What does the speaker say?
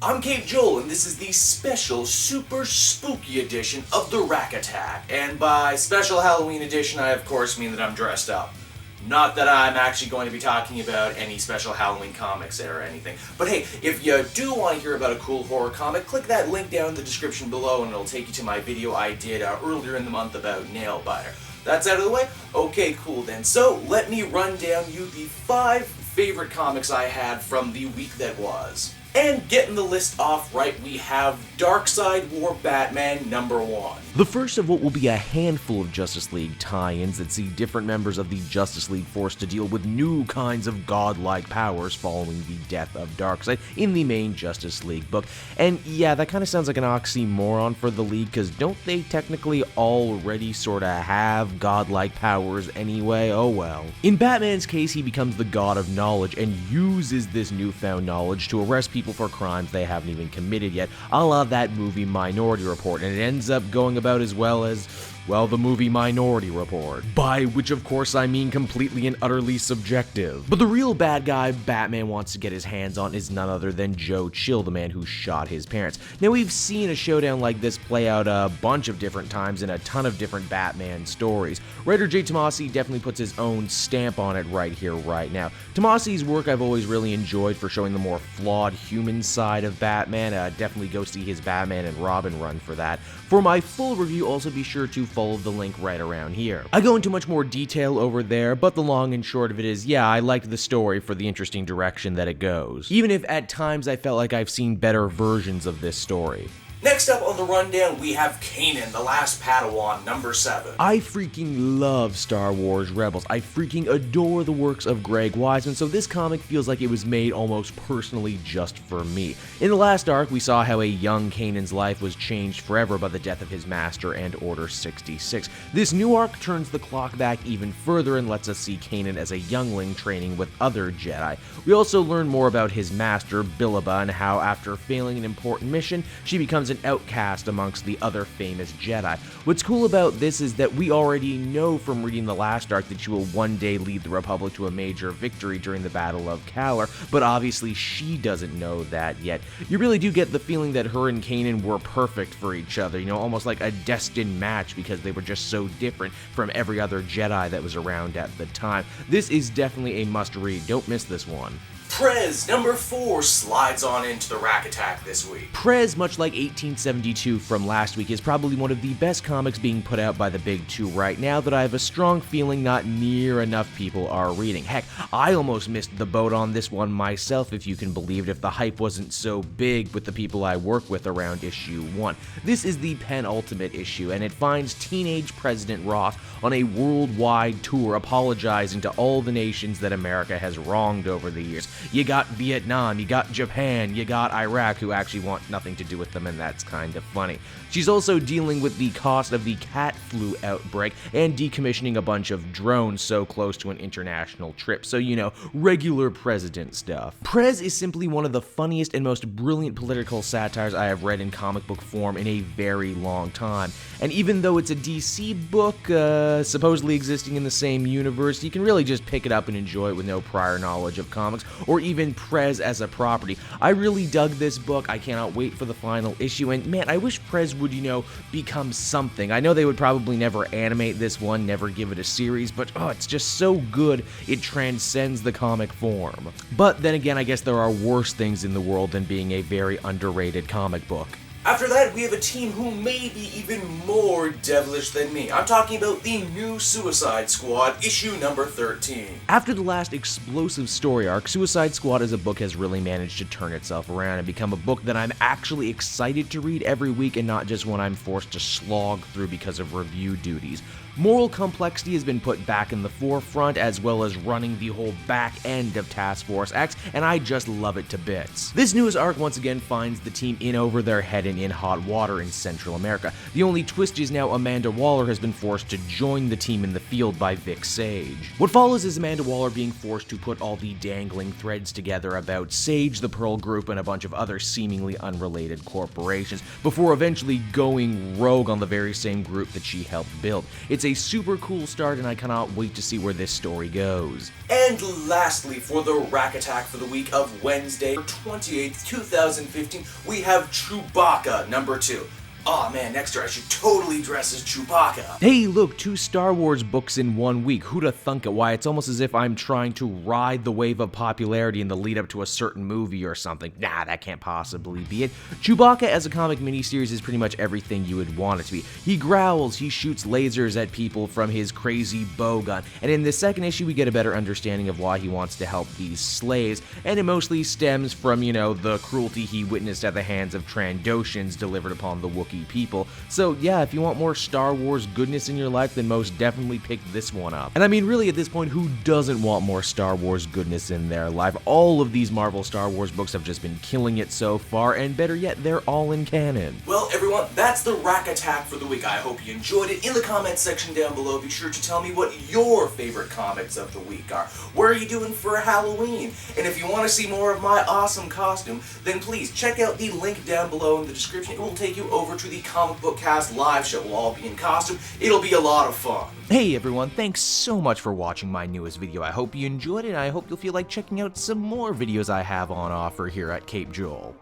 I'm Cape Joel, and this is the special, super spooky edition of the Rack Attack. And by special Halloween edition, I of course mean that I'm dressed up. Not that I'm actually going to be talking about any special Halloween comics or anything. But hey, if you do want to hear about a cool horror comic, click that link down in the description below and it'll take you to my video I did earlier in the month about Nailbiter. That's out of the way? Okay, cool then. So, let me run down you the 5 favorite comics I had from the week that was. And getting the list off right, we have Darkseid War Batman #1. The first of what will be a handful of Justice League tie-ins that see different members of the Justice League forced to deal with new kinds of godlike powers following the death of Darkseid in the main Justice League book. And yeah, that kind of sounds like an oxymoron for the League, because don't they technically already sorta have godlike powers anyway? Oh well. In Batman's case, he becomes the god of knowledge and uses this newfound knowledge to arrest people for crimes they haven't even committed yet, a la that movie Minority Report, and it ends up going about as well as, well, the movie Minority Report. By which, of course, I mean completely and utterly subjective. But the real bad guy Batman wants to get his hands on is none other than Joe Chill, the man who shot his parents. Now, we've seen a showdown like this play out a bunch of different times in a ton of different Batman stories. Writer J. Tomasi definitely puts his own stamp on it right here, right now. Tomasi's work I've always really enjoyed for showing the more flawed human side of Batman. Definitely go see his Batman and Robin run for that. For my full review, also be sure to follow the link right around here. I go into much more detail over there, but the long and short of it is, yeah, I liked the story for the interesting direction that it goes. Even if at times I felt like I've seen better versions of this story. Next up on the rundown, we have Kanan, the Last Padawan, #7. I freaking love Star Wars Rebels. I freaking adore the works of Greg Weisman, so this comic feels like it was made almost personally just for me. In the last arc, we saw how a young Kanan's life was changed forever by the death of his master and Order 66. This new arc turns the clock back even further and lets us see Kanan as a youngling training with other Jedi. We also learn more about his master, Bilaba, and how after failing an important mission, she becomes an outcast amongst the other famous Jedi. What's cool about this is that we already know from reading the last arc that she will one day lead the Republic to a major victory during the Battle of Kalar, but obviously she doesn't know that yet. You really do get the feeling that her and Kanan were perfect for each other, you know, almost like a destined match because they were just so different from every other Jedi that was around at the time. This is definitely a must-read. Don't miss this one. Prez, #4, slides on into the Rack Attack this week. Prez, much like 1872 from last week, is probably one of the best comics being put out by the big two right now that I have a strong feeling not near enough people are reading. Heck, I almost missed the boat on this one myself, if you can believe it, if the hype wasn't so big with the people I work with around issue 1. This is the penultimate issue, and it finds teenage President Ross on a worldwide tour apologizing to all the nations that America has wronged over the years. You got Vietnam, you got Japan, you got Iraq, who actually want nothing to do with them, and that's kind of funny. She's also dealing with the cost of the cat flu outbreak and decommissioning a bunch of drones so close to an international trip, so you know, regular president stuff. Prez is simply one of the funniest and most brilliant political satires I have read in comic book form in a very long time, and even though it's a DC book, supposedly existing in the same universe, you can really just pick it up and enjoy it with no prior knowledge of comics, or even Prez as a property. I really dug this book. I cannot wait for the final issue, and man, I wish Prez would, you know, become something. I know they would probably never animate this one, never give it a series, but oh, it's just so good it transcends the comic form. But then again, I guess there are worse things in the world than being a very underrated comic book. After that, we have a team who may be even more devilish than me. I'm talking about the new Suicide Squad, issue #13. After the last explosive story arc, Suicide Squad as a book has really managed to turn itself around and become a book that I'm actually excited to read every week and not just one I'm forced to slog through because of review duties. Moral complexity has been put back in the forefront, as well as running the whole back end of Task Force X, and I just love it to bits. This newest arc once again finds the team in over their head and in hot water in Central America. The only twist is now Amanda Waller has been forced to join the team in the field by Vic Sage. What follows is Amanda Waller being forced to put all the dangling threads together about Sage, the Pearl Group, and a bunch of other seemingly unrelated corporations, before eventually going rogue on the very same group that she helped build. It's It's a super cool start, and I cannot wait to see where this story goes. And lastly, for the Rack Attack for the week of Wednesday, 28th, 2015, we have Chewbacca number 2. Aw man, next year I should totally dress as Chewbacca. Hey, look, 2 Star Wars books in 1 week. Who'da thunk it? Why, it's almost as if I'm trying to ride the wave of popularity in the lead up to a certain movie or something. Nah, that can't possibly be it. Chewbacca as a comic miniseries is pretty much everything you would want it to be. He growls, he shoots lasers at people from his crazy bow gun, and in the second issue we get a better understanding of why he wants to help these slaves, and it mostly stems from, the cruelty he witnessed at the hands of Trandoshans delivered upon the Wookiee people. So yeah, if you want more Star Wars goodness in your life, then most definitely pick this one up. And I mean, really at this point, who doesn't want more Star Wars goodness in their life? All of these Marvel Star Wars books have just been killing it so far, and better yet, they're all in canon. Well everyone, that's the Rack Attack for the week. I hope you enjoyed it. In the comments section down below, be sure to tell me what your favorite comics of the week are. What are you doing for Halloween? And if you want to see more of my awesome costume, then please check out the link down below in the description. It will take you over to the Comic Book Cast live show. We'll all be in costume. It'll be a lot of fun. Hey everyone, thanks so much for watching my newest video. I hope you enjoyed it, and I hope you'll feel like checking out some more videos I have on offer here at Cape Joel.